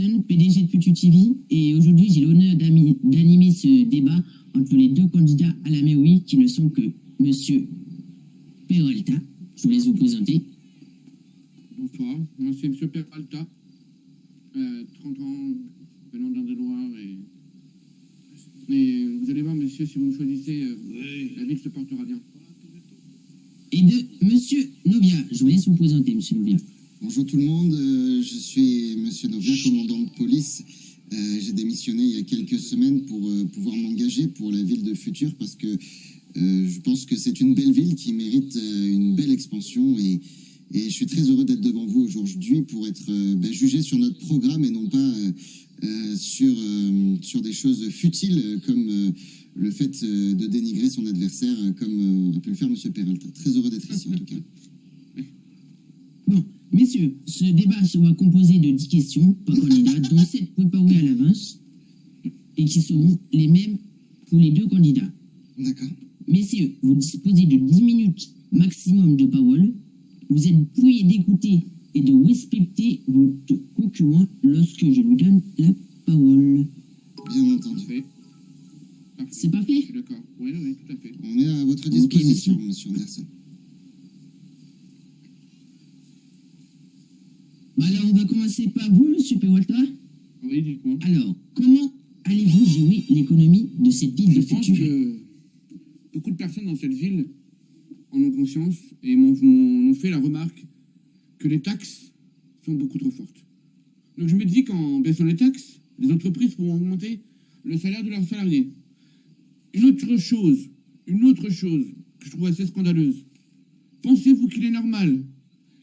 Anderson, PDG de Futur TV, et aujourd'hui j'ai l'honneur d'animer ce débat entre les deux candidats à la mairie qui ne sont que Monsieur Peralta. Je vous laisse vous présenter. Bonsoir, moi c'est M. Peralta, 30 ans, venant d'Indre-et-Loire, mais vous allez voir, monsieur, si vous me choisissez, la ville se portera bien. Et de Monsieur Novia. Je vous laisse vous présenter, Monsieur Novia. Bonjour tout le monde, je suis Monsieur Novia, commandant de police. J'ai démissionné il y a quelques semaines pour pouvoir m'engager pour la ville de Futur parce que je pense que c'est une belle ville qui mérite une belle expansion et je suis très heureux d'être devant vous aujourd'hui pour être jugé sur notre programme et non pas sur des choses futiles comme le fait de dénigrer son adversaire comme a pu le faire Monsieur Peralta. Très heureux d'être ici en tout cas. Bon, messieurs, ce débat sera composé de 10 questions par candidat, dont 7 préparées à l'avance et qui seront les mêmes pour les deux candidats. D'accord. Messieurs, vous disposez de 10 minutes maximum de parole. Vous êtes priés d'écouter et de respecter votre concurrent lorsque je lui donne la parole. Bien entendu. Parfait. C'est pas Je fait? suis d'accord. Oui, tout à fait. On est à votre disposition, Ok, Monsieur Anderson. Bah alors, on va commencer par vous, Monsieur Peralta. Oui, dites-moi. Alors, comment allez-vous gérer l'économie de cette ville Je de pense Futur? que beaucoup de personnes dans cette ville en ont conscience et m'ont fait la remarque que les taxes sont beaucoup trop fortes. Donc je me dis qu'en baissant les taxes, les entreprises pourront augmenter le salaire de leurs salariés. Une autre chose que je trouve assez scandaleuse. Pensez-vous qu'il est normal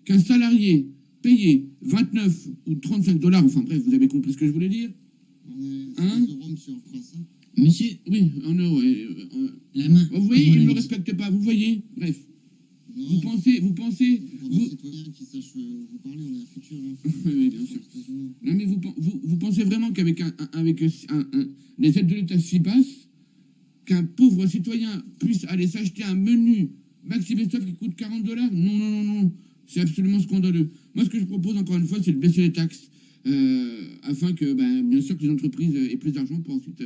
qu'un salarié payé 29 ou 35 dollars, enfin bref, vous avez compris ce que je voulais dire? On est Hein 16 euros, Monsieur en France. Hein. Monsieur, Oui, en euros. la main. Vous voyez, comment il ne on me dit? respecte pas, vous voyez? Bref. Non, Vous pensez, pour nos vous... citoyens qui sachent vous parler, on est à Futur. Hein. Oui, bien sûr. Aux États-Unis. Non, mais vous pensez vraiment qu'avec les aides de l'État si basses, qu'un pauvre citoyen puisse aller s'acheter un menu Maxi Best-of qui coûte 40 dollars? Non, non, non, non. C'est absolument scandaleux. Moi, ce que je propose, encore une fois, c'est de baisser les taxes afin que, bien sûr, que les entreprises aient plus d'argent pour ensuite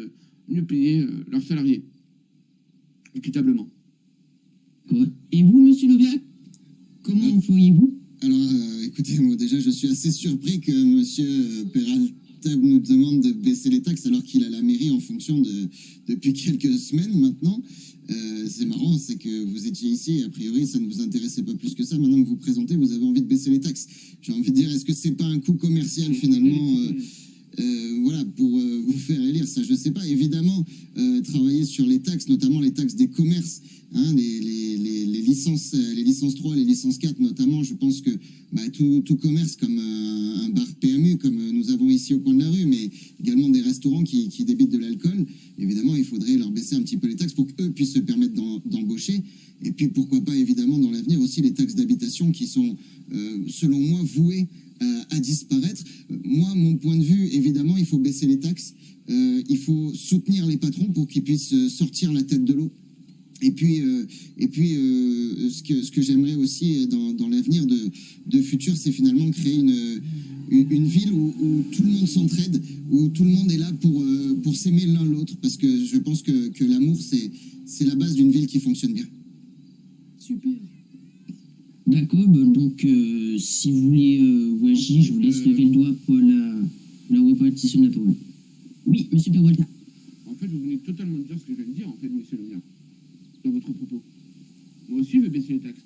mieux payer leurs salariés équitablement. Quoi? Et vous, Monsieur Novia, comment feriez-vous? Alors, écoutez, moi déjà, je suis assez surpris que Monsieur Peralta nous demande de baisser les taxes alors qu'il a la mairie en fonction depuis quelques semaines maintenant. C'est marrant, c'est que vous étiez ici et a priori, ça ne vous intéressait pas plus que ça. Maintenant que vous présentez, vous avez envie de baisser les taxes. J'ai envie de dire, est-ce que c'est pas un coût commercial finalement voilà, pour vous faire élire, ça je sais pas. Évidemment, travailler sur les taxes, notamment les taxes des commerces, hein, les licences 3, les licences 4 notamment, je pense que tout commerce comme un bar PMU, comme nous avons ici au coin de la rue, mais également des restaurants qui débitent de l'alcool, évidemment, il faudrait leur baisser un petit peu les taxes pour qu'eux puissent se permettre d'embaucher. Et puis, pourquoi pas, évidemment, dans l'avenir aussi, les taxes d'habitation qui sont, selon moi, vouées à disparaître. Moi, mon point de vue, évidemment, il faut baisser les taxes. Il faut soutenir les patrons pour qu'ils puissent sortir la tête de l'eau. Et puis, ce que j'aimerais aussi dans l'avenir de Futur, c'est finalement créer une ville où tout le monde s'entraide, où tout le monde est là pour s'aimer l'un l'autre, parce que je pense que l'amour, c'est la base d'une ville qui fonctionne bien. Super. D'accord, donc si vous voulez vous agir, je vous laisse lever le doigt pour la répartition de la parole. Oui, Monsieur Peralta. En fait, vous venez totalement de dire ce que je viens de dire, en fait, monsieur Levien, dans votre propos. Moi aussi, je vais baisser les taxes.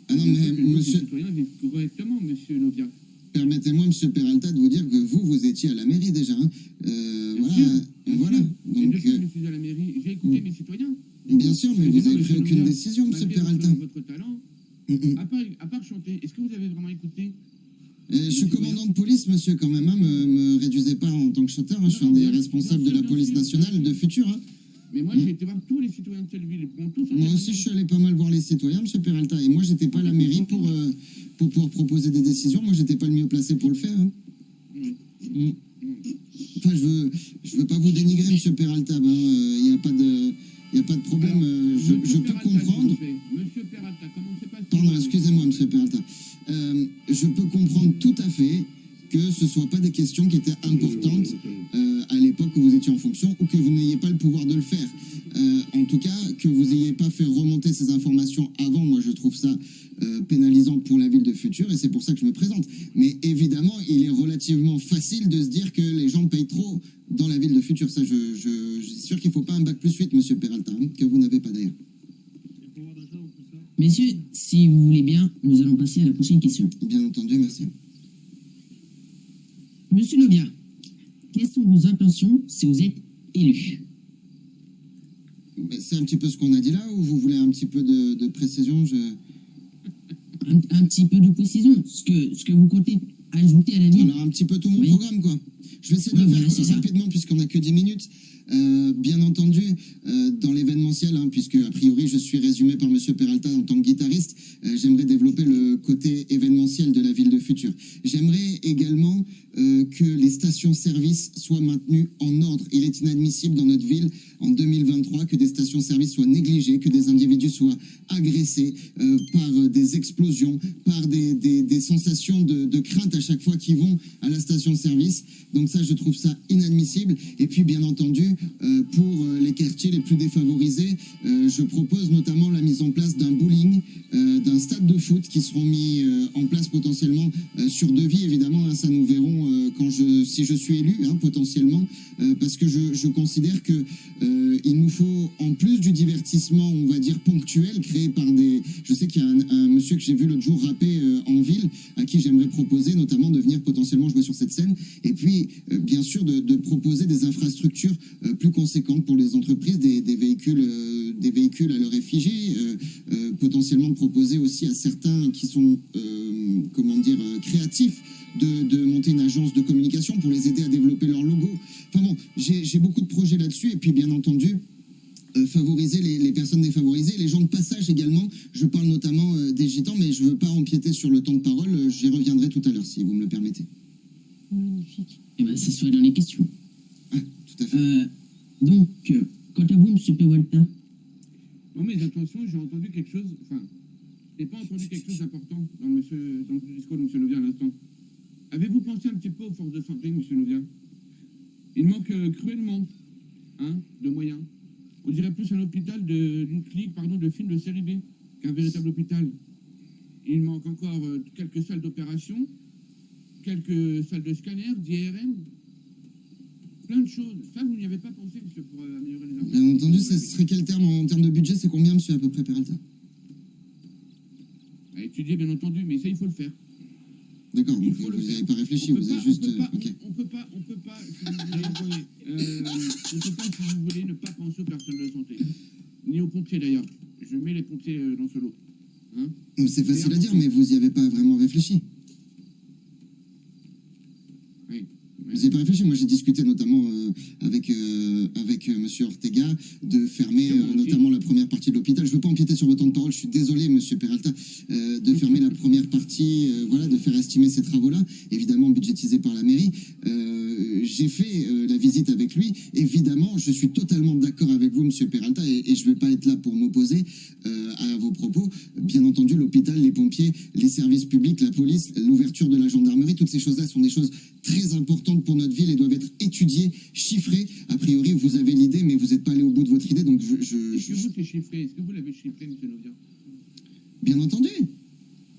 Ah non, Bien mais sûr que monsieur, les citoyens vivent correctement, monsieur Lovia. permettez-moi, Monsieur Peralta, de vous dire que vous étiez à la mairie déjà. Hein. Voilà. Et Donc, depuis que je suis à la mairie, j'ai écouté mes citoyens. bien sûr, mais vous n'avez pris aucune décision, Monsieur Malgré Peralta. votre talent, à part chanter, est-ce que vous avez vraiment écouté? Je suis commandant de police, monsieur, quand même. Hein, me réduisez pas en tant que chanteur. Hein, je suis un des responsables de la police nationale de Futur. Hein. Mais moi, j'ai été voir tous les citoyens de cette ville. Ils pourront tous... Moi aussi, je suis allé pas mal voir les citoyens, Monsieur Peralta. Et moi, j'étais pas à la mairie pour pouvoir proposer des décisions. Moi, j'étais pas le mieux placé pour le faire. Hein. Enfin, je veux pas vous dénigrer, Monsieur Peralta. Il n'y a pas de problème. Je peux comprendre. Monsieur Peralta, commencez pas... Pardon, excusez-moi, Monsieur Peralta. Je peux comprendre tout à fait que ce soit pas des questions qui étaient importantes à l'époque où vous étiez en fonction, ou que vous n'ayez pas le pouvoir de le faire. En tout cas, que vous n'ayez pas fait remonter ces informations avant, moi je trouve ça pénalisant pour la ville de Futur, et c'est pour ça que je me présente. Mais évidemment, il est relativement facile de se dire que les gens payent trop dans la ville de Futur. Ça, je suis sûr qu'il ne faut pas un bac plus 8, monsieur Peralta, hein, que vous n'avez pas d'ailleurs. Messieurs, si vous voulez bien, nous allons passer à la prochaine question. Bien entendu, merci. Monsieur Novia, quelles sont vos intentions si vous êtes élu? C'est un petit peu ce qu'on a dit là, ou vous voulez un petit peu de précision? Un petit peu de précision, ce que vous comptez ajouter à la ville. Alors un petit peu tout mon Oui. programme, quoi. Je vais essayer de Oui, le voilà, c'est faire ça. rapidement puisqu'on n'a que 10 minutes. Bien entendu, dans l'événementiel, hein, puisque a priori je suis résumé par monsieur Peralta en tant que guitariste, j'aimerais développer le côté événementiel de la ville de Futur. J'aimerais également que les stations-service soient maintenues en ordre. Il est inadmissible dans notre ville en 2023 que des stations-service soient négligées, que des individus soient agressés par des explosions, par des sensations de crainte à chaque fois qu'ils vont à la station-service. Donc ça, je trouve ça inadmissible. Et puis, bien entendu, pour les quartiers les plus défavorisés, je propose notamment la mise en place d'un bowling, d'un stade de foot qui seront mis en place potentiellement sur devis, évidemment. Hein, ça nous verrons si je suis élu, hein, potentiellement, parce que je considère que il nous faut, en plus du divertissement, on va dire ponctuel, créé par des... Je sais qu'il y a un monsieur que j'ai vu l'autre jour rapper en ville, à qui j'aimerais proposer notamment de venir potentiellement jouer sur cette scène, et puis bien sûr de proposer des infrastructures plus conséquentes pour les entreprises, des véhicules à leur effigie, potentiellement de proposer aussi à certains qui sont créatifs de monter une agence de communication pour les aider à développer leur logo. Enfin bon, j'ai beaucoup de projets là-dessus, et puis bien entendu favoriser les personnes défavorisées, les gens de passage également. Je parle notamment des gitans, mais je ne veux pas empiéter sur le temps de parole, j'y reviendrai tout à l'heure si vous me le permettez. Magnifique. Eh bien, ça soit dans les questions. Ah, tout à fait. Donc, quant à vous, monsieur Peralta, Moi, mes intentions, j'ai entendu quelque chose, enfin, je n'ai pas entendu quelque chose d'important dans le discours de M. Novia à l'instant. Avez-vous pensé un petit peu aux forces de santé, M. Novia? Il manque cruellement de moyens. On dirait plus un hôpital d'une clinique, de film de série B qu'un véritable hôpital. Il manque encore quelques salles d'opération, quelques salles de scanner, d'IRM, plein de choses. Ça, vous n'y avez pas pensé, monsieur, pour améliorer les Bien entendu, ce serait quel terme en termes de budget? C'est combien, monsieur, à peu près, Peralta? À étudier, bien entendu, mais ça, il faut le faire. D'accord, Il donc faut le vous faire. n'avez pas réfléchi, On peut vous avez pas- juste... on peut pas- ok. on peut pas, si vous voulez, ne pas penser aux personnes de santé. Ni aux pompiers, d'ailleurs. Je mets les pompiers dans ce lot. Hein? Donc, c'est facile à dire, mais vous n'y avez pas vraiment réfléchi. Oui. Vous n'y avez pas réfléchi. Moi, j'ai discuté notamment avec monsieur Ortega de fermer notamment la première partie de l'hôpital. Je ne veux pas empiéter sur votre temps de parole, je suis désolé, monsieur Peralta, de fermer la première partie, de faire estimer ces travaux-là, évidemment budgétisés par la mairie. J'ai fait la visite avec lui. Évidemment, je suis totalement d'accord avec vous, monsieur Peralta, et je ne vais pas être là pour m'opposer à vos propos. Bien entendu, l'hôpital, les pompiers, les services publics, la police, l'ouverture de la gendarmerie, toutes ces choses-là sont des choses très importantes pour notre ville et doivent être étudiées, chiffrées. A priori, vous avez l'idée, mais vous n'êtes pas allé au bout de votre idée, donc Est-ce que vous, c'est chiffré? Est-ce que vous l'avez chiffré, M. Novia? Bien entendu,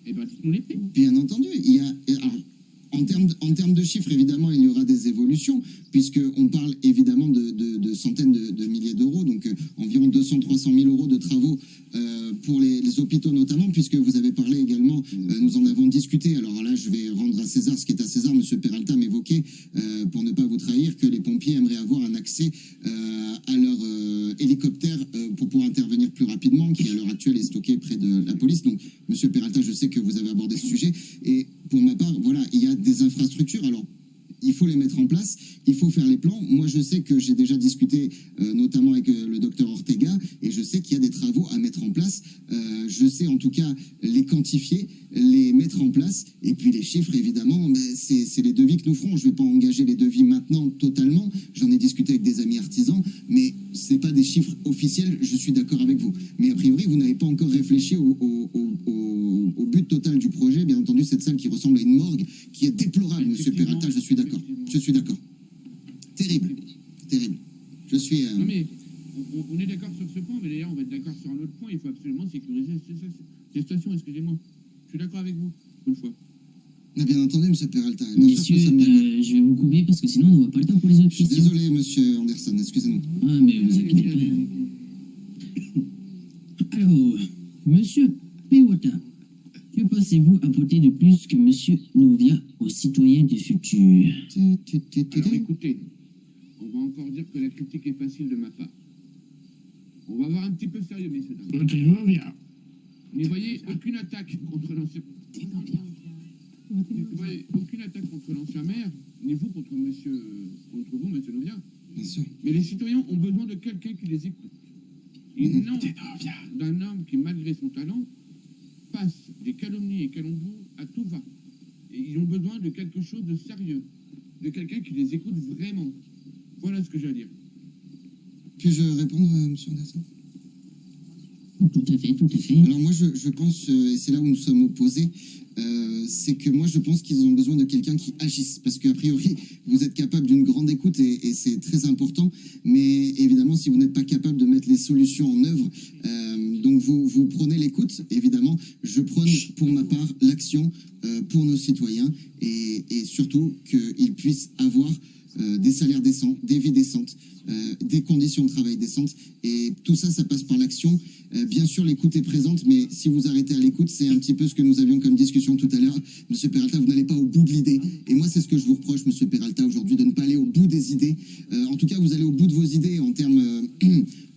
Eh bien, dites-nous les prix. bien entendu. Alors, en termes de chiffres, évidemment, il y aura des évolutions, puisqu'on parle évidemment de centaines de milliers d'euros, donc environ 200-300 000 euros de travaux pour les hôpitaux notamment, puisque vous avez parlé également, nous en avons discuté. Alors là, je vais rendre à César ce qui est à César. Monsieur Peralta m'évoquait, pour ne pas vous trahir, que les pompiers aimeraient avoir un accès à leur hélicoptère pour pouvoir intervenir plus rapidement, qui à l'heure actuelle est stocké près de la police. Donc, monsieur Peralta, je sais que vous avez abordé ce sujet, et pour ma part, voilà, il y a des infrastructures. Alors, il faut les mettre en place. il faut faire les plans. Moi, je sais que j'ai déjà discuté notamment avec le docteur Ortega, et je sais qu'il y a des travaux à mettre en place. Je sais en tout cas les quantifier, les mettre en place, et puis les chiffres, évidemment, c'est les devis que nous ferons. Je ne vais pas engager les devis maintenant totalement. J'en ai discuté avec des amis artisans, mais c'est pas des chiffres officiels. Je suis d'accord avec vous. Mais a priori, vous n'avez pas encore réfléchi au but total du projet. Bien entendu, cette salle qui ressemble à une morgue, qui est déplorable, Monsieur Peralta. Je suis d'accord. Je suis d'accord. Terrible, terrible. Je suis. Non mais, on est d'accord sur ce point, mais d'ailleurs on va être d'accord sur un autre point. Il faut absolument sécuriser ces stations, excusez-moi. Je suis d'accord avec vous, une fois. Mais bien entendu, Monsieur Peralta. Bien sûr que Messieurs, nous sommes d'accord. je vais vous couper parce que sinon on n'aura pas le temps pour les autres Je suis questions. désolé, Monsieur Anderson. Excusez-nous. Ah, mais vous inquiétez pas. Alors, Monsieur Pewata, que pensez-vous apporter de plus que Monsieur Novia aux citoyens du futur? Alors écoutez, on va encore dire que la critique est facile de ma part. On va avoir un petit peu sérieux, messieurs dames. N'y voyez aucune attaque contre l'ancien... N'y voyez aucune attaque contre l'ancien maire, ni vous contre vous, monsieur Novia. Bien sûr. Mais les citoyens ont besoin de quelqu'un qui les écoute. Et non d'un homme qui, malgré son talent, passe des calomnies et calembours à tout va. Et ils ont besoin de quelque chose de sérieux, de quelqu'un qui les écoute vraiment. Voilà ce que j'ai à dire. Puis-je répondre, Monsieur Anderson? Tout à fait, tout à fait. Alors moi, je pense, et c'est là où nous sommes opposés, c'est que moi, je pense qu'ils ont besoin de quelqu'un qui agisse. Parce qu'a priori, vous êtes capable d'une grande écoute, et c'est très important. Mais évidemment, si vous n'êtes pas capable de mettre les solutions en œuvre, donc vous prenez l'écoute, évidemment. Je prône pour ma part l'action pour nos citoyens, et surtout qu'ils puissent avoir des salaires décents, des vies décentes, des conditions de travail décentes. Et tout ça, ça passe par l'action. Bien sûr, l'écoute est présente, mais si vous arrêtez à l'écoute, c'est un petit peu ce que nous avions comme discussion tout à l'heure. Monsieur Peralta, vous n'allez pas au bout de l'idée. Et moi, c'est ce que je vous reproche, Monsieur Peralta, aujourd'hui, de ne pas aller au bout des idées. En tout cas, vous allez au bout de vos idées en termes,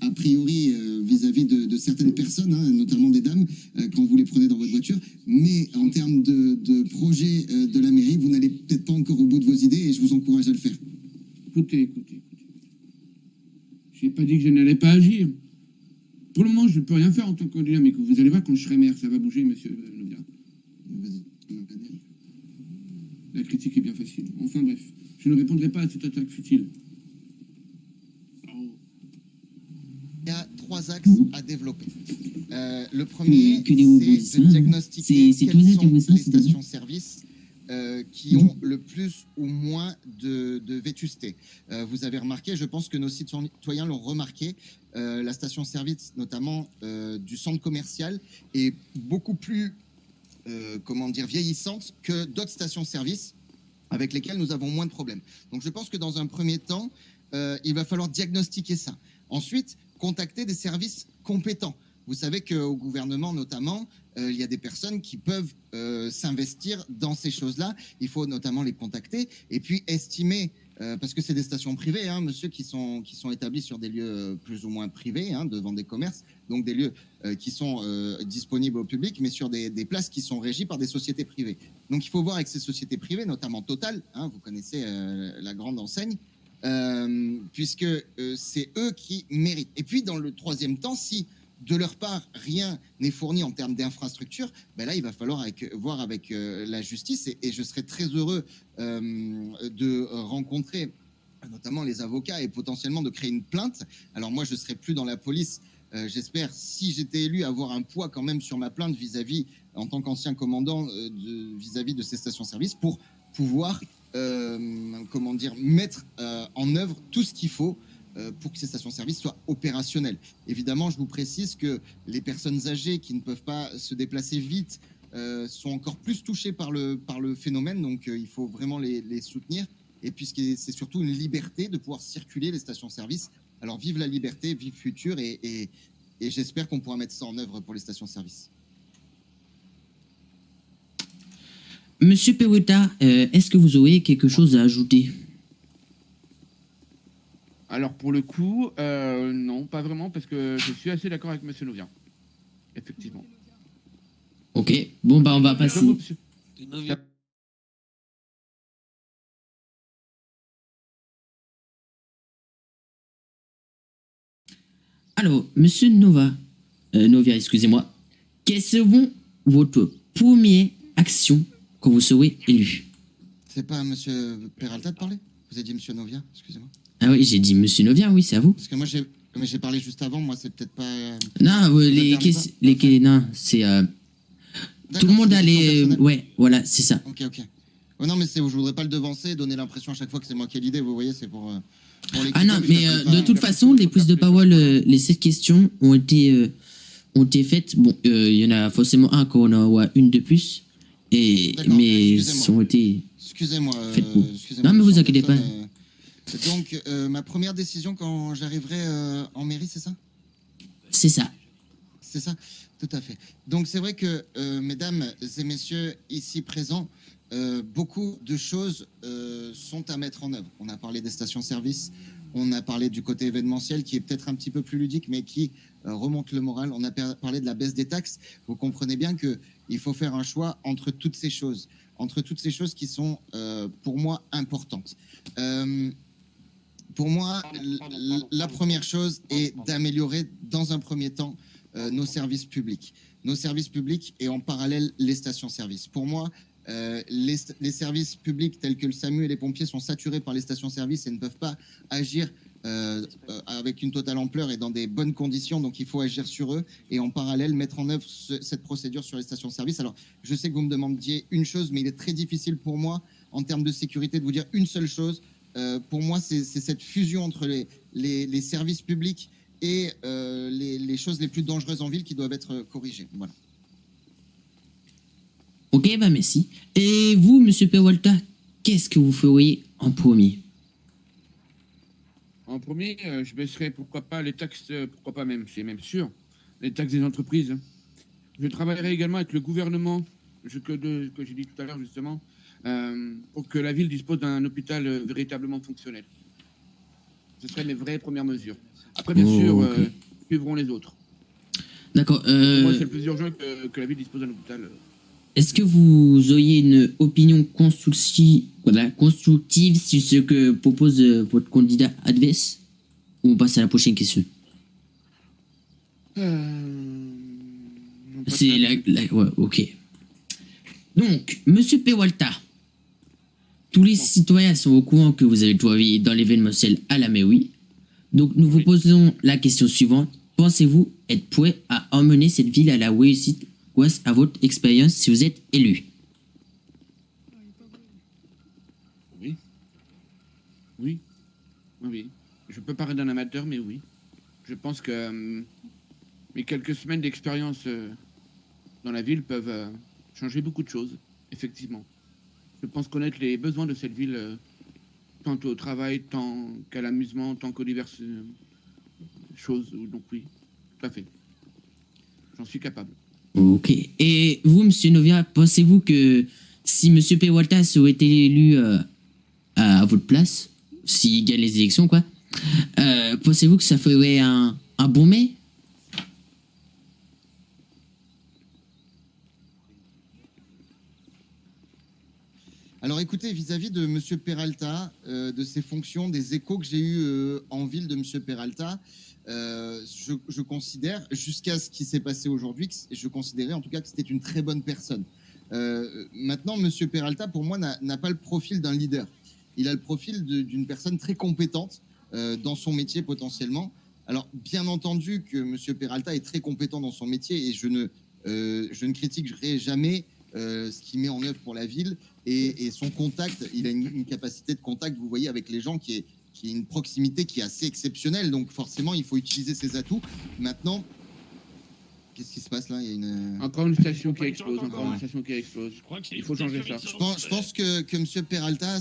a priori, vis-à-vis de certaines personnes, hein, notamment des dames, quand vous les prenez dans votre voiture. Mais en termes de projet de la mairie, vous n'allez peut-être pas encore au bout de vos idées, et je vous encourage à le faire. Écoutez. Je n'ai pas dit que je n'allais pas agir. Pour le moment, je ne peux rien faire en tant que candidat, mais vous allez voir, quand je serai maire, ça va bouger, monsieur Novia. Vas-y, on n'a pas dit. La critique est bien facile. Enfin bref, je ne répondrai pas à cette attaque futile. Il y a 3 axes à développer. Le premier, Que des mots c'est beaux, de ça. diagnostiquer C'est quelles tout ça, sont tu vois ça, les c'est bien. stations-service qui ont le plus ou moins de vétusté. Vous avez remarqué, je pense que nos citoyens l'ont remarqué, la station-service, notamment du centre commercial, est beaucoup plus vieillissante que d'autres stations-service avec lesquelles nous avons moins de problèmes. Donc je pense que dans un premier temps, il va falloir diagnostiquer ça. Ensuite, contacter des services compétents. Vous savez qu'au gouvernement, notamment, il y a des personnes qui peuvent s'investir dans ces choses-là. Il faut notamment les contacter et puis estimer, parce que c'est des stations privées, hein, monsieur, qui sont établies sur des lieux plus ou moins privés, hein, devant des commerces, donc des lieux qui sont disponibles au public, mais sur des places qui sont régies par des sociétés privées. Donc il faut voir avec ces sociétés privées, notamment Total, hein, vous connaissez la grande enseigne, puisque c'est eux qui méritent. Et puis dans le troisième temps, si de leur part rien n'est fourni en termes d'infrastructure, ben là il va falloir voir avec la justice, et je serais très heureux de rencontrer notamment les avocats et potentiellement de créer une plainte. Alors moi je serai plus dans la police, j'espère, si j'étais élu, avoir un poids quand même sur ma plainte vis-à-vis, en tant qu'ancien commandant, vis-à-vis de ces stations-service, pour pouvoir mettre en œuvre tout ce qu'il faut pour que ces stations-service soient opérationnelles. Évidemment, je vous précise que les personnes âgées qui ne peuvent pas se déplacer vite sont encore plus touchées par le phénomène, donc il faut vraiment les soutenir. Et puis c'est surtout une liberté de pouvoir circuler les stations-service. Alors vive la liberté, vive Futur, et j'espère qu'on pourra mettre ça en œuvre pour les stations-service. Monsieur Pewata, est-ce que vous auriez quelque chose à ajouter? Alors pour le coup, non, pas vraiment, parce que je suis assez d'accord avec monsieur Novia. Effectivement. Ok, bon bah on va passer. Monsieur. Alors, monsieur Novia, excusez-moi, quelles seront votre première action quand vous serez élu? C'est pas à monsieur Peralta de parler? Vous avez dit monsieur Novia, excusez-moi. Ah oui, j'ai dit monsieur Novia, oui, c'est à vous. Parce que moi, j'ai parlé juste avant, moi, c'est peut-être pas... Non, Le terme pas. non, c'est... tout le D'accord, monde c'est a des questions les... personnelles. Ouais, voilà, c'est ça. Ok. Oh non, mais je voudrais pas le devancer, donner l'impression à chaque fois que c'est moi qui ai l'idée, vous voyez, c'est pour l'équipe. Ah non, mais ça peut de pas- toute façon, les prises de parole, les 7 questions ont été faites. Bon, il y en a forcément un qu'on en aura une de plus. D'accord, Mais excusez-moi. ça ont été... Excusez-moi. Faites-vous. Excusez-moi, Non, mais vous monsieur inquiétez Anderson, donc, ma première décision quand j'arriverai en mairie, c'est ça? C'est ça. C'est ça, tout à fait. Donc c'est vrai que, mesdames et messieurs ici présents, beaucoup de choses sont à mettre en œuvre. On a parlé des stations-service, on a parlé du côté événementiel qui est peut-être un petit peu plus ludique, mais qui remonte le moral. On a parlé de la baisse des taxes. Vous comprenez bien qu'il faut faire un choix entre toutes ces choses qui sont pour moi importantes. Pour moi, la première chose est d'améliorer dans un premier temps nos services publics. Nos services publics et en parallèle les stations-service. Pour moi, les services publics tels que le SAMU et les pompiers sont saturés par les stations-service et ne peuvent pas agir avec une totale ampleur et dans des bonnes conditions. Donc, il faut agir sur eux et en parallèle mettre en œuvre cette procédure sur les stations-service. Alors, je sais que vous me demandiez une chose, mais il est très difficile pour moi, en termes de sécurité, de vous dire une seule chose. Pour moi, c'est cette fusion entre les services publics et les choses les plus dangereuses en ville qui doivent être corrigées. Voilà. Ok, bah merci. Et vous, monsieur Peralta, qu'est-ce que vous feriez en premier? En premier, je baisserai, pourquoi pas, les taxes, pourquoi pas même, c'est même sûr, les taxes des entreprises. Je travaillerai également avec le gouvernement, que j'ai dit tout à l'heure justement, pour que la ville dispose d'un hôpital véritablement fonctionnel. Ce seraient mes vraies premières mesures. Après, bien sûr, ok. suivront les autres. D'accord. Pour moi, c'est le plus urgent que la ville dispose d'un hôpital. Est-ce que vous auriez une opinion constructive sur ce que propose votre candidat adverse? Ou on passe à la prochaine question? Non, pas C'est ça. ouais, ok. Donc, monsieur Peralta, tous les citoyens sont au courant que vous avez travaillé dans l'événementiel à la mairie. Donc, nous vous Oui. posons la question suivante. Pensez-vous être prêt à emmener cette ville à la réussite grâce à votre expérience si vous êtes élu? Oui. Oui. Oui. Je peux parler d'un amateur, mais oui. Je pense que mes quelques semaines d'expérience dans la ville peuvent changer beaucoup de choses, effectivement. Je pense connaître les besoins de cette ville, tant au travail, tant qu'à l'amusement, tant qu'aux diverses choses. Donc oui, tout à fait. J'en suis capable. Ok. Et vous, monsieur Novia, pensez-vous que si monsieur Peralta aurait été élu à votre place, s'il gagne les élections, quoi, pensez-vous que ça ferait un bon maire? Alors écoutez, vis-à-vis de M. Peralta, de ses fonctions, des échos que j'ai eus en ville de M. Peralta, je considère, jusqu'à ce qui s'est passé aujourd'hui, je considérais en tout cas que c'était une très bonne personne. Maintenant, M. Peralta, pour moi, n'a pas le profil d'un leader. Il a le profil d'une personne très compétente dans son métier potentiellement. Alors, bien entendu que M. Peralta est très compétent dans son métier et je ne critiquerai jamais ce qu'il met en œuvre pour la ville et son contact. Il a une capacité de contact, vous voyez, avec les gens qui est une proximité qui est assez exceptionnelle. Donc, forcément, il faut utiliser ses atouts. Maintenant, qu'est-ce qui se passe là? Il y a une... Encore une station qui explose, encore une station qui explose. Il faut changer ça. Je pense que M. Peralta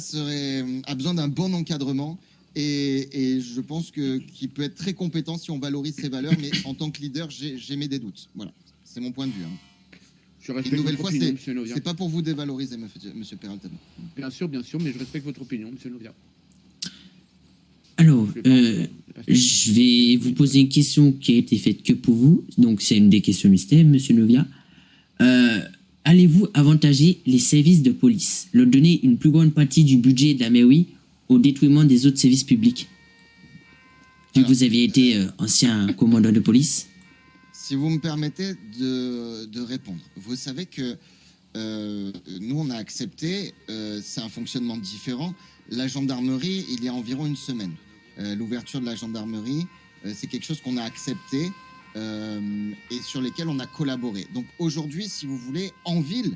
a besoin d'un bon encadrement et je pense qu'il peut être très compétent si on valorise ses valeurs, mais en tant que leader, j'émets des doutes. Voilà, c'est mon point de vue. Hein. Je Une respecte nouvelle votre fois, opinion, monsieur Novia. c'est pas pour vous dévaloriser, M. Peralta. Bien sûr, mais je respecte votre opinion, monsieur Novia. Alors, Je vais pas- je vais vous poser une question qui a été faite que pour vous. Donc, c'est une des questions mystères, monsieur Novia. Allez-vous avantager les services de police, leur donner une plus grande partie du budget de la mairie au détriment des autres services publics? que Alors, vous aviez été ancien commandant de police. Si vous me permettez de répondre, vous savez que nous, on a accepté, c'est un fonctionnement différent, la gendarmerie il y a environ une semaine. L'ouverture de la gendarmerie, c'est quelque chose qu'on a accepté et sur lesquels on a collaboré. Donc aujourd'hui, si vous voulez, en ville,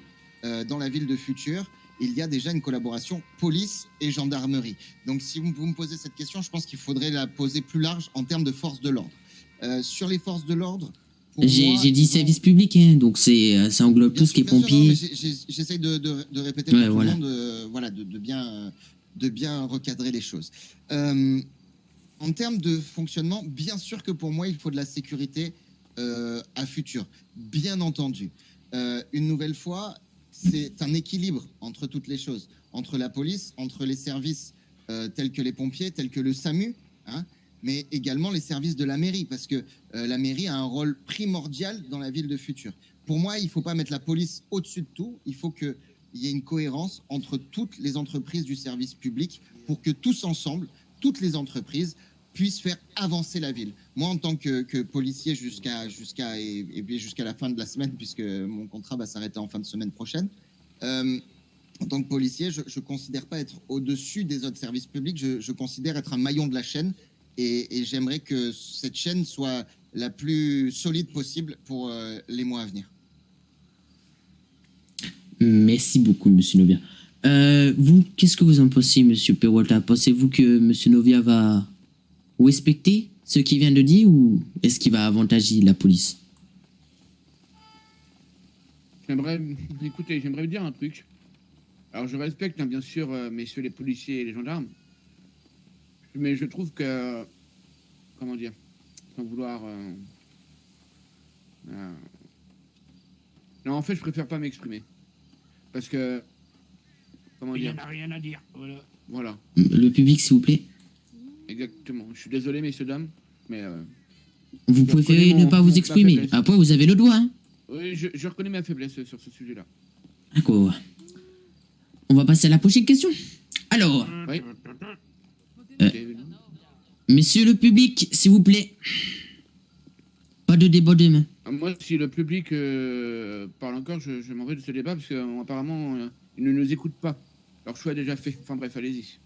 dans la ville de Futur, il y a déjà une collaboration police et gendarmerie. Donc si vous me posez cette question, je pense qu'il faudrait la poser plus large en termes de forces de l'ordre. Sur les forces de l'ordre, pour moi, J'ai dit service public, hein, donc ça englobe tout ce qui est bien sûr, non, pompier. mais j'essaye de répéter Ouais, pour tout voilà. le monde, voilà, de bien recadrer les choses. En termes de fonctionnement, bien sûr que pour moi, il faut de la sécurité à Futur, bien entendu. Une nouvelle fois, c'est un équilibre entre toutes les choses, entre la police, entre les services tels que les pompiers, tels que le SAMU, hein, mais également les services de la mairie, parce que la mairie a un rôle primordial dans la ville de Futur. Pour moi, il ne faut pas mettre la police au-dessus de tout, il faut qu'il y ait une cohérence entre toutes les entreprises du service public pour que tous ensemble, toutes les entreprises, puissent faire avancer la ville. Moi, en tant que policier jusqu'à la fin de la semaine, puisque mon contrat va s'arrêter en fin de semaine prochaine, en tant que policier, je ne considère pas être au-dessus des autres services publics, je considère être un maillon de la chaîne et j'aimerais que cette chaîne soit la plus solide possible pour les mois à venir. Merci beaucoup, monsieur Novia. Vous, qu'est-ce que vous en pensez, monsieur Peralta? Pensez-vous que monsieur Novia va respecter ce qu'il vient de dire ou est-ce qu'il va avantager la police? Écoutez, j'aimerais vous dire un truc. Alors, je respecte, hein, bien sûr, messieurs les policiers et les gendarmes, mais je trouve que, comment dire, sans vouloir... Non, en fait, je préfère pas m'exprimer. Parce que, comment dire... Il n'y en a rien à dire, voilà. Voilà, Le public, s'il vous plaît. exactement. Je suis désolé, messieurs, dames, mais... Vous préférez reconnais ne pas ma vous exprimer. faiblesse. Après, vous avez le droit, hein. Oui, je reconnais ma faiblesse sur ce sujet-là. D'accord. On va passer à la prochaine question. Alors, Oui. messieurs le public, s'il vous plaît. Pas de débat demain. Moi, si le public parle encore, je m'en vais de ce débat parce qu'apparemment, il ne nous écoute pas. Leur choix est déjà fait. Enfin bref, allez-y.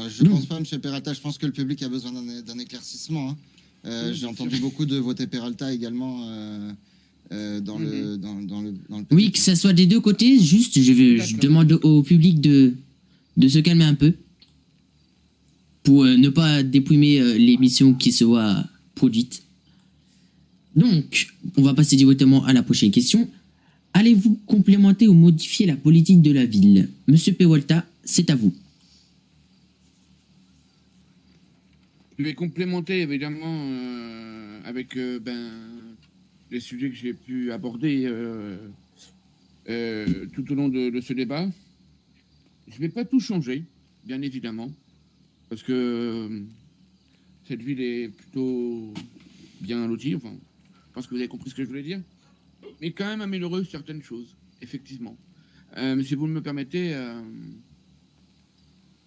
Je ne pense pas, M. Peralta, je pense que le public a besoin d'un éclaircissement. Hein. J'ai entendu beaucoup de voter Peralta également dans le public. Oui, que ça soit des deux côtés. Juste, je demande au public de se calmer un peu. Pour ne pas déprimer l'émission qui sera produite. Donc, on va passer directement à la prochaine question. Allez-vous complémenter ou modifier la politique de la ville? Monsieur Peralta, c'est à vous. Je vais complémenter évidemment avec les sujets que j'ai pu aborder tout au long de ce débat. Je ne vais pas tout changer, bien évidemment, parce que cette ville est plutôt bien lotie. Enfin, je pense que vous avez compris ce que je voulais dire. Mais quand même améliorer certaines choses, effectivement. Si vous me permettez,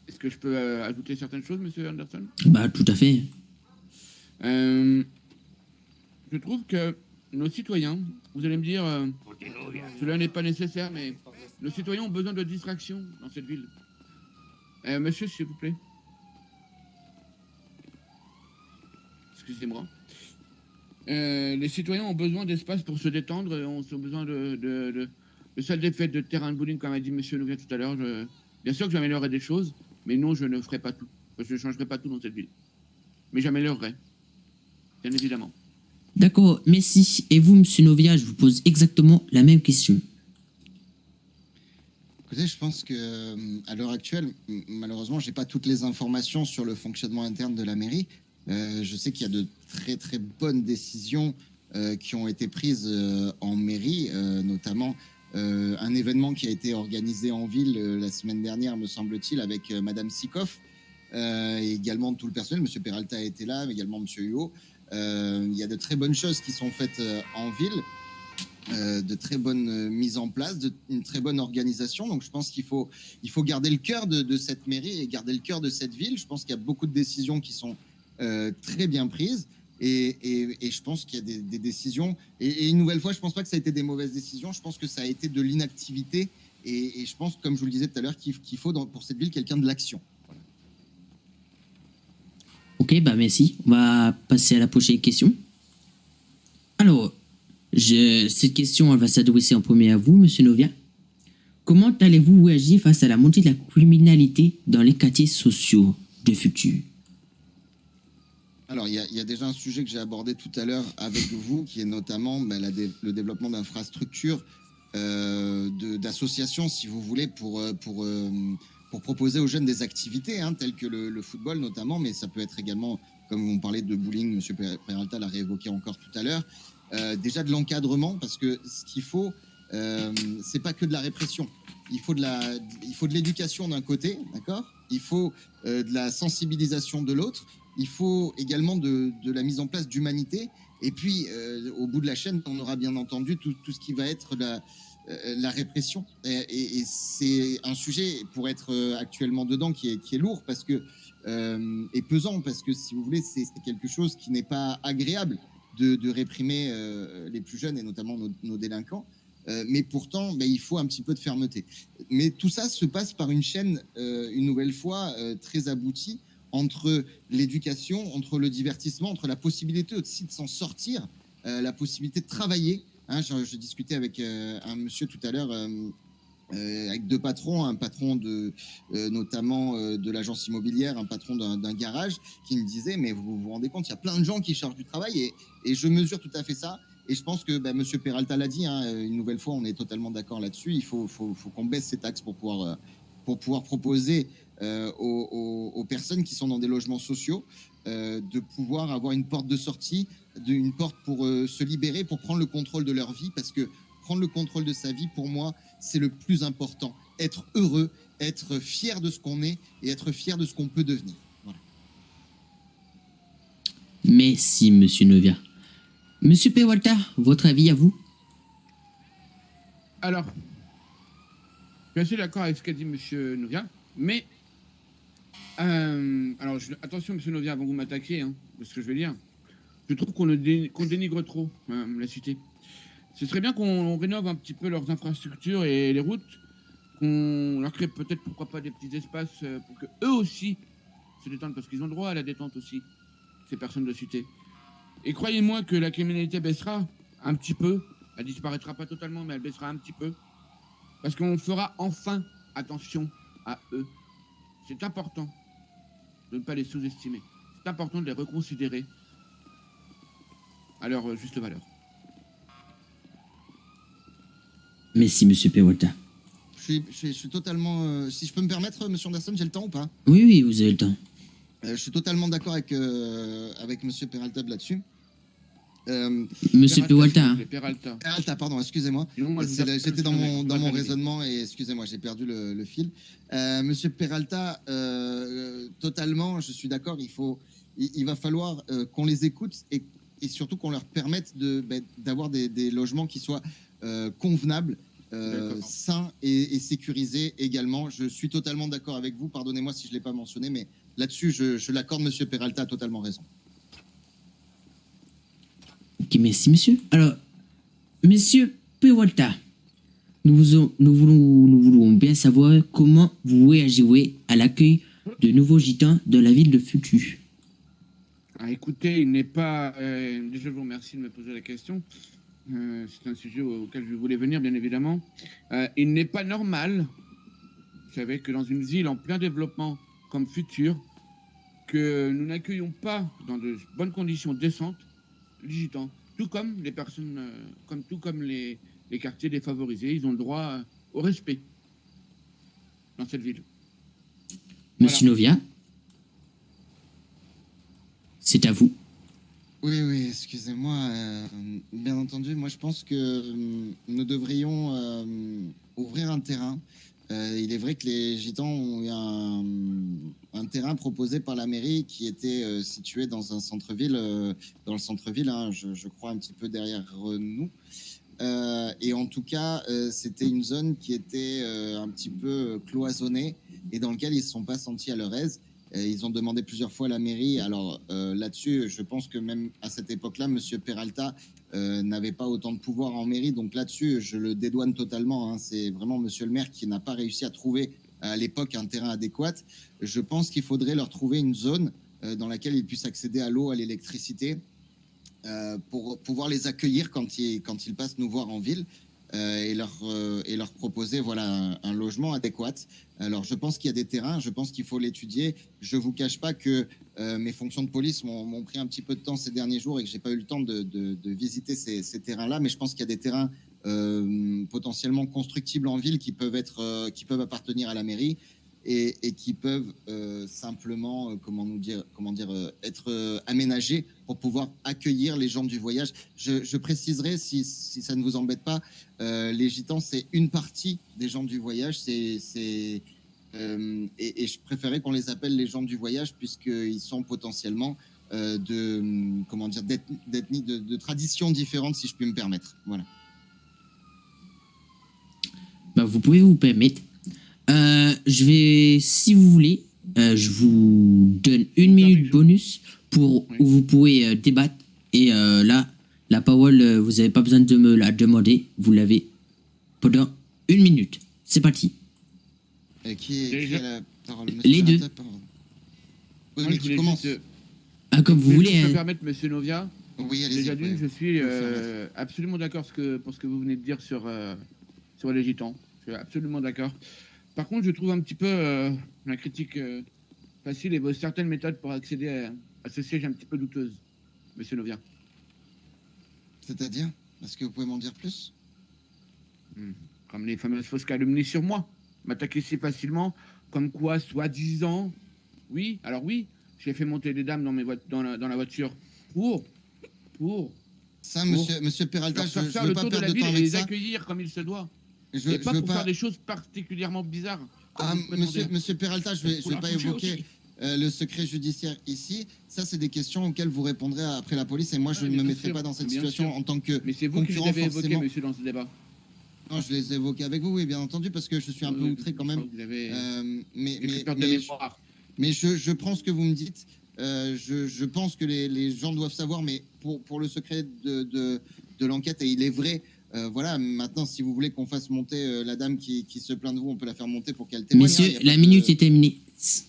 est-ce que je peux ajouter certaines choses, monsieur Anderson? Bah, tout à fait. Je trouve que nos citoyens, vous allez me dire, cela n'est pas nécessaire, mais nos citoyens ont besoin de distraction dans cette ville. Monsieur, s'il vous plaît. Excusez-moi. Les citoyens ont besoin d'espace pour se détendre, ont besoin de salles des fêtes, de terrain de bowling, comme a dit monsieur Novia tout à l'heure. Bien sûr que j'améliorerai des choses, mais non, je ne ferai pas tout. Je ne changerai pas tout dans cette ville. Mais j'améliorerai, bien évidemment. D'accord, merci. Et vous, monsieur Novia, je vous pose exactement la même question. Écoutez, je pense que à l'heure actuelle, malheureusement, j'ai pas toutes les informations sur le fonctionnement interne de la mairie. Je sais qu'il y a de très très bonnes décisions qui ont été prises en mairie, notamment un événement qui a été organisé en ville la semaine dernière, me semble-t-il, avec Madame Sikoff, et également tout le personnel. Monsieur Peralta a été là, mais également Monsieur Huot. Il y a de très bonnes choses qui sont faites en ville. De très bonnes mises en place, une très bonne organisation. Donc je pense qu'il faut garder le cœur de cette mairie et garder le cœur de cette ville. Je pense qu'il y a beaucoup de décisions qui sont très bien prises. Et je pense qu'il y a des décisions. Et une nouvelle fois, je ne pense pas que ça a été des mauvaises décisions. Je pense que ça a été de l'inactivité. Et je pense, comme je vous le disais tout à l'heure, qu'il faut pour cette ville quelqu'un de l'action. Voilà. Ok, bah merci. On va passer à la prochaine question. Alors, cette question, elle va s'adresser en premier à vous, Monsieur Novia. Comment allez-vous réagir face à la montée de la criminalité dans les quartiers sociaux de futur? Alors, il y a déjà un sujet que j'ai abordé tout à l'heure avec vous, qui est notamment le développement d'infrastructures, d'associations, si vous voulez, pour proposer aux jeunes des activités, hein, telles que le football notamment, mais ça peut être également, comme on parlait de bowling, M. Peralta l'a réévoqué encore tout à l'heure, déjà de l'encadrement, parce que ce qu'il faut, c'est pas que de la répression. Il faut de l'éducation d'un côté, d'accord ? Il faut de la sensibilisation de l'autre. Il faut également de la mise en place d'humanité. Et puis, au bout de la chaîne, on aura bien entendu tout ce qui va être la répression. Et c'est un sujet, pour être actuellement dedans, qui est lourd parce que, et pesant, parce que, si vous voulez, c'est quelque chose qui n'est pas agréable de réprimer les plus jeunes et notamment nos délinquants. Mais pourtant, il faut un petit peu de fermeté. Mais tout ça se passe par une chaîne, une nouvelle fois, très aboutie, entre l'éducation, entre le divertissement, entre la possibilité aussi de s'en sortir, la possibilité de travailler. Hein, je discutais avec un monsieur tout à l'heure, avec deux patrons, un patron notamment de l'agence immobilière, un patron d'un garage, qui me disait, mais vous vous rendez compte, il y a plein de gens qui cherchent du travail, et je mesure tout à fait ça. Et je pense que M. Peralta l'a dit, hein, une nouvelle fois, on est totalement d'accord là-dessus. Il faut qu'on baisse ces taxes pour pouvoir proposer aux personnes qui sont dans des logements sociaux de pouvoir avoir une porte de sortie, une porte pour se libérer, pour prendre le contrôle de leur vie, parce que prendre le contrôle de sa vie, pour moi, c'est le plus important. Être heureux, être fier de ce qu'on est et être fier de ce qu'on peut devenir. Voilà. Merci, Monsieur Novia. Monsieur Peralta, votre avis à vous? Alors, je suis assez d'accord avec ce qu'a dit Monsieur Novia, mais alors attention, Monsieur Novia, avant que vous m'attaquiez, hein, de ce que je vais dire, je trouve qu'on dénigre trop la cité. Ce serait bien qu'on rénove un petit peu leurs infrastructures et les routes, qu'on leur crée peut-être, pourquoi pas, des petits espaces pour que eux aussi se détendent, parce qu'ils ont le droit à la détente aussi, ces personnes de cité. Et croyez-moi que la criminalité baissera un petit peu. Elle disparaîtra pas totalement, mais elle baissera un petit peu. Parce qu'on fera enfin attention à eux. C'est important de ne pas les sous-estimer. C'est important de les reconsidérer à leur juste valeur. Merci, Monsieur Peralta. Je suis totalement... si je peux me permettre, M. Anderson, j'ai le temps ou pas ? Oui, oui, vous avez le temps. Je suis totalement d'accord avec M. Peralta là-dessus. Monsieur Peralta. Hein. Peralta, pardon, excusez-moi. J'étais dans mon raisonnement et excusez-moi, j'ai perdu le fil. Monsieur Peralta, totalement, je suis d'accord. Il va falloir qu'on les écoute et surtout qu'on leur permette d'avoir des logements qui soient convenables, sains et sécurisés également. Je suis totalement d'accord avec vous. Pardonnez-moi si je ne l'ai pas mentionné, mais là-dessus, je l'accorde. Monsieur Peralta a totalement raison. Ok, merci, monsieur. Alors, Monsieur Peralta, nous voulons bien savoir comment vous réagirez à l'accueil de nouveaux gitans dans la ville de Futu. Ah, écoutez, il n'est pas... déjà, je vous remercie de me poser la question. C'est un sujet auquel je voulais venir, bien évidemment. Il n'est pas normal, vous savez, que dans une ville en plein développement comme Futur, que nous n'accueillons pas dans de bonnes conditions décentes les gitans. Tout comme les personnes, comme les quartiers défavorisés, ils ont le droit au respect dans cette ville. Monsieur Novia, c'est à vous. Oui, excusez-moi. Bien entendu, moi je pense que nous devrions ouvrir un terrain. Il est vrai que les gitans ont eu un terrain proposé par la mairie qui était situé dans un centre-ville, dans le centre-ville, hein, je crois un petit peu derrière nous. Et en tout cas, c'était une zone qui était un petit peu cloisonnée et dans laquelle ils ne se sont pas sentis à leur aise. Ils ont demandé plusieurs fois à la mairie. Alors là-dessus, je pense que même à cette époque-là, M. Peralta n'avait pas autant de pouvoir en mairie. Donc là-dessus, je le dédouane totalement, hein. C'est vraiment M. le maire qui n'a pas réussi à trouver à l'époque un terrain adéquat. Je pense qu'il faudrait leur trouver une zone dans laquelle ils puissent accéder à l'eau, à l'électricité, pour pouvoir les accueillir quand ils passent nous voir en ville. Et leur proposer voilà, un logement adéquat. Alors, je pense qu'il y a des terrains, je pense qu'il faut l'étudier. Je ne vous cache pas que mes fonctions de police m'ont pris un petit peu de temps ces derniers jours et que je n'ai pas eu le temps de visiter ces terrains-là, mais je pense qu'il y a des terrains potentiellement constructibles en ville qui peuvent appartenir à la mairie et qui peuvent simplement, être aménagés pour pouvoir accueillir les gens du voyage. Je préciserai, si ça ne vous embête pas, les gitans, c'est une partie des gens du voyage. Et je préférais qu'on les appelle les gens du voyage, puisqu'ils sont potentiellement d'ethnies, de traditions différentes, si je puis me permettre. Voilà. Bah, vous pouvez vous permettre. Je vais, si vous voulez, je vous donne 1 minute bonus où vous pouvez débattre. Et là, la parole, vous n'avez pas besoin de me la demander. Vous l'avez pendant 1 minute. C'est parti. Qui a la parole? Les deux. Oui, mais qui commence? Ah, comme vous voulez. Je peux Hein. me permettre, monsieur Novia. Oui, allez-y. Déjà d'une, je suis absolument d'accord pour ce que vous venez de dire sur les gitans. Je suis absolument d'accord. Par contre, je trouve un petit peu la critique facile et certaines méthodes pour accéder à ce siège un petit peu douteuse, monsieur Novia. C'est-à-dire? Est-ce que vous pouvez m'en dire plus? Comme les fameuses fausses calomnies sur moi. M'attaquer si facilement, comme quoi, soi-disant. Oui, alors oui, j'ai fait monter des dames dans la voiture pour ça, monsieur Peralta, je faire veux le pas tour de perdre la de ville temps et avec les ça. accueillir comme il se doit. Je et pas veux pour faire des choses particulièrement bizarres. Monsieur Peralta, je vais pas évoquer le secret judiciaire ici. Ça, c'est des questions auxquelles vous répondrez après la police. Et moi, je ne me mettrai pas dans cette situation en tant que Mais c'est vous qui les concurrent, avez évoqués, forcément. monsieur, dans ce débat. Non, je les ai évoqués avec vous, oui, bien entendu, parce que je suis un peu outré quand même. Vous avez Mais peur de mémoire. Mais je prends ce que vous me dites. Je pense que les gens doivent savoir, mais pour le secret de l'enquête, et il est vrai. Voilà, maintenant, si vous voulez qu'on fasse monter la dame qui se plaint de vous, on peut la faire monter pour qu'elle témoigne. Messieurs, la minute est terminée.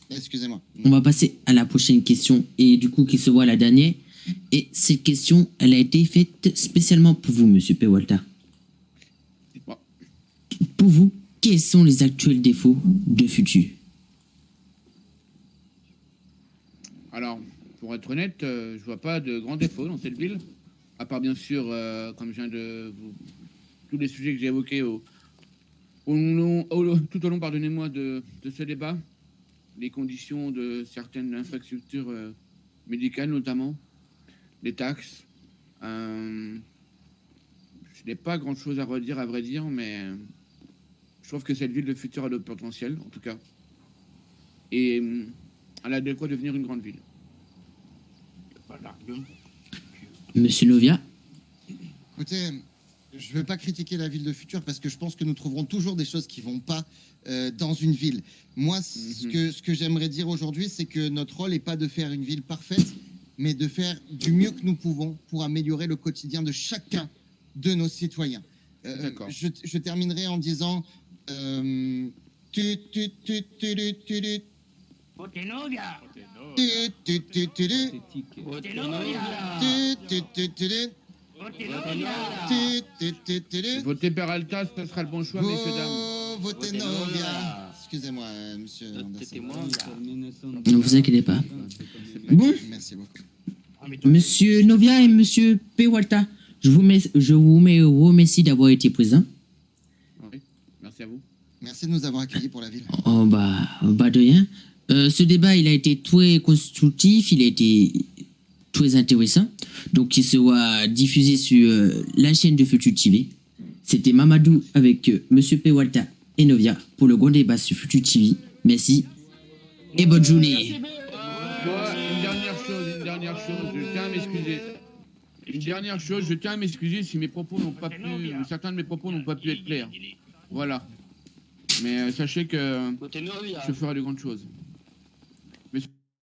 Excusez-moi. On va passer à la prochaine question et du coup qui se voit la dernière. Et cette question, elle a été faite spécialement pour vous, monsieur Peralta. Dites-moi. Pour vous, quels sont les actuels défauts de Futur? Alors, pour être honnête, je vois pas de grands défauts dans cette ville, à part bien sûr, comme je viens de vous, tous les sujets que j'ai évoqués tout au long, pardonnez-moi, de ce débat, les conditions de certaines infrastructures médicales notamment, les taxes. Je n'ai pas grand-chose à redire, à vrai dire, mais je trouve que cette ville de Futur a le potentiel, en tout cas, et elle a de quoi devenir une grande ville. Monsieur Novia? Écoutez, je ne veux pas critiquer la ville de Futur parce que je pense que nous trouverons toujours des choses qui ne vont pas dans une ville. Moi, ce que j'aimerais dire aujourd'hui, c'est que notre rôle n'est pas de faire une ville parfaite, mais de faire du mieux que nous pouvons pour améliorer le quotidien de chacun de nos citoyens. D'accord. Je terminerai en disant... Voter Peralta, ce sera le bon choix, messieurs, dames. Votez Novia. Excusez-moi, monsieur Anderson. Ne vous inquiétez pas. Bon, Merci beaucoup. monsieur Novia et monsieur Peralta, je vous remercie d'avoir été présents. Oui, merci à vous. Merci de nous avoir accueillis pour la ville. Oh bah de rien. Ce débat, il a été très constructif, il a été très intéressant. Donc, il sera diffusé sur la chaîne de Futur TV. C'était Mamadou avec monsieur Peralta et Novia pour le grand débat sur Futur TV. Merci et bonne journée. Une dernière chose, je tiens à m'excuser. Une dernière chose, je tiens à m'excuser si mes propos n'ont pas pu, certains de mes propos n'ont pas pu être clairs. Voilà. Mais sachez que je ferai de grandes choses.